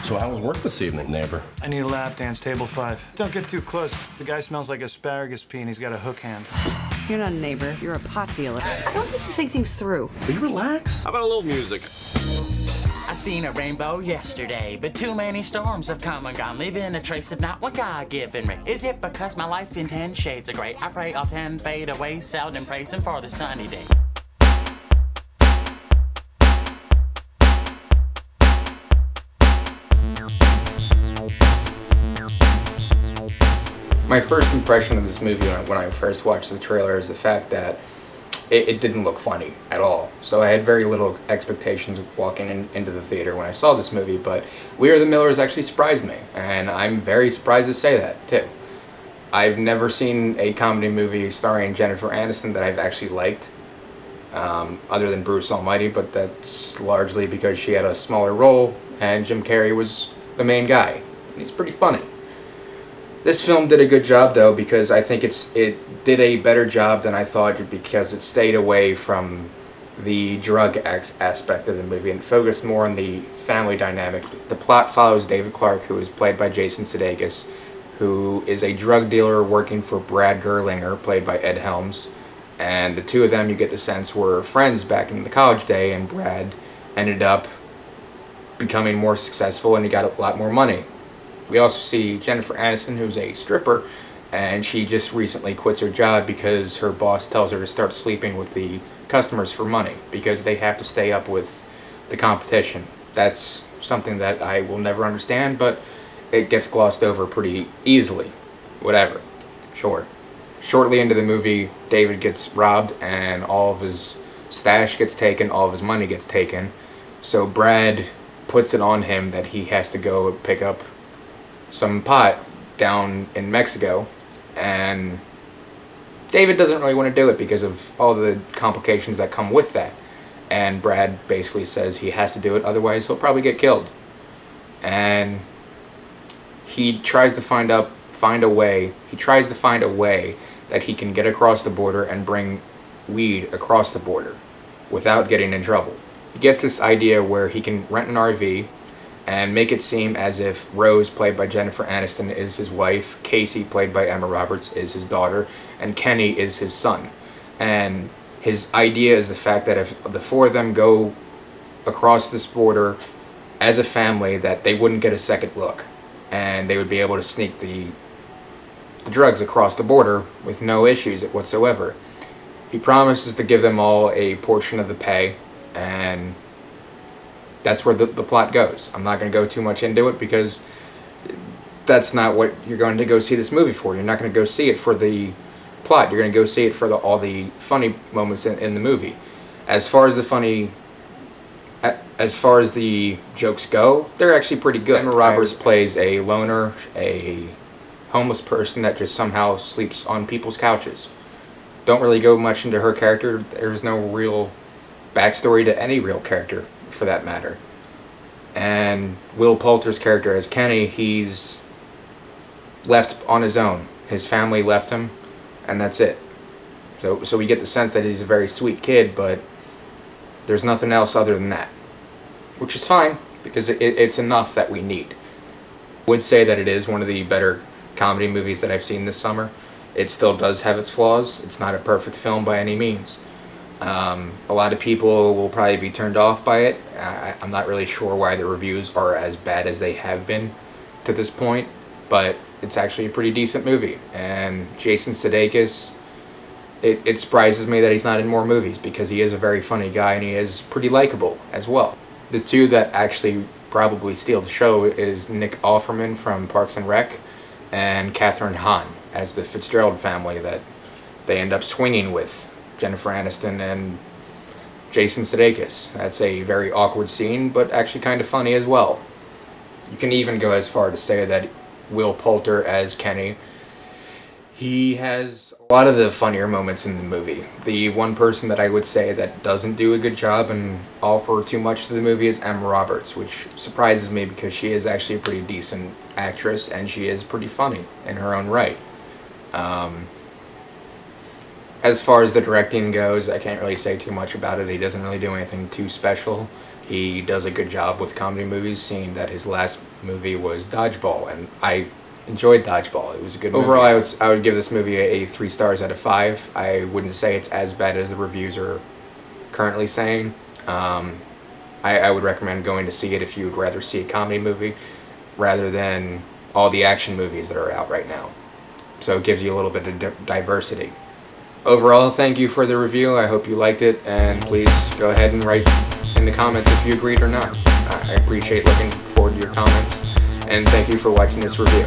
So how was work this evening, neighbor? I need a lap dance, table 5. Don't get too close. The guy smells like asparagus pea and he's got a hook hand. You're not a neighbor, you're a pot dealer. I don't think you think things through. Will you relax? How about a little music? I seen a rainbow yesterday, but too many storms have come and gone, leaving a trace of not what God given me. Is it because my life in 10 shades of gray? I pray all 10 fade away, seldom praising for the sunny day. My first impression of this movie when I first watched the trailer is the fact that it didn't look funny at all. So I had very little expectations walking into the theater when I saw this movie, but We Are the Millers actually surprised me, and I'm very surprised to say that, too. I've never seen a comedy movie starring Jennifer Aniston that I've actually liked, other than Bruce Almighty, but that's largely because she had a smaller role, and Jim Carrey was the main guy, and he's pretty funny. This film did a good job, though, because I think it did a better job than I thought, because it stayed away from the drug aspect of the movie and focused more on the family dynamic. The plot follows David Clark, who is played by Jason Sudeikis, who is a drug dealer working for Brad Gerlinger, played by Ed Helms. And the two of them, you get the sense, were friends back in the college day, and Brad ended up becoming more successful and he got a lot more money. We also see Jennifer Aniston, who's a stripper, and she just recently quits her job because her boss tells her to start sleeping with the customers for money because they have to stay up with the competition. That's something that I will never understand, but it gets glossed over pretty easily. Whatever. Sure. Shortly into the movie, David gets robbed and all of his stash gets taken, all of his money gets taken. So Brad puts it on him that he has to go pick up some pot down in Mexico, and David doesn't really want to do it because of all the complications that come with that, and Brad basically says he has to do it, otherwise he'll probably get killed. And he tries to find a way that he can get across the border and bring weed across the border without getting in trouble. He gets this idea where he can rent an RV and make it seem as if Rose, played by Jennifer Aniston, is his wife, Casey, played by Emma Roberts, is his daughter, and Kenny is his son. And his idea is the fact that if the four of them go across this border as a family, that they wouldn't get a second look, and they would be able to sneak the drugs across the border with no issues whatsoever. He promises to give them all a portion of the pay, and that's where the plot goes. I'm not going to go too much into it because that's not what you're going to go see this movie for. You're not going to go see it for the plot. You're going to go see it for all the funny moments in the movie. As far as the jokes go, they're actually pretty good. Emma Roberts plays a loner, a homeless person that just somehow sleeps on people's couches. Don't really go much into her character. There's no real backstory to any real character, for that matter. And Will Poulter's character as Kenny, he's left on his own. His family left him, and that's it. So we get the sense that he's a very sweet kid, but there's nothing else other than that, which is fine because it's enough that we need. I would say that it is one of the better comedy movies that I've seen this summer. It still does have its flaws. It's not a perfect film by any means. A lot of people will probably be turned off by it. I'm not really sure why the reviews are as bad as they have been to this point, but it's actually a pretty decent movie. And Jason Sudeikis, it surprises me that he's not in more movies because he is a very funny guy and he is pretty likable as well. The two that actually probably steal the show is Nick Offerman from Parks and Rec and Kathryn Hahn as the Fitzgerald family that they end up swinging with Jennifer Aniston and Jason Sudeikis. That's a very awkward scene, but actually kind of funny as well. You can even go as far to say that Will Poulter as Kenny, he has a lot of the funnier moments in the movie. The one person that I would say that doesn't do a good job and offer too much to the movie is Emma Roberts, which surprises me because she is actually a pretty decent actress and she is pretty funny in her own right. As far as the directing goes, I can't really say too much about it. He doesn't really do anything too special. he does a good job with comedy movies, seeing that his last movie was Dodgeball, and I enjoyed Dodgeball. It was a good movie. Overall, I would give this movie a 3 stars out of 5. I wouldn't say it's as bad as the reviews are currently saying. I would recommend going to see it if you would rather see a comedy movie rather than all the action movies that are out right now. So it gives you a little bit of diversity. Overall, thank you for the review. I hope you liked it, and please go ahead and write in the comments if you agreed or not. I appreciate looking forward to your comments, and thank you for watching this review.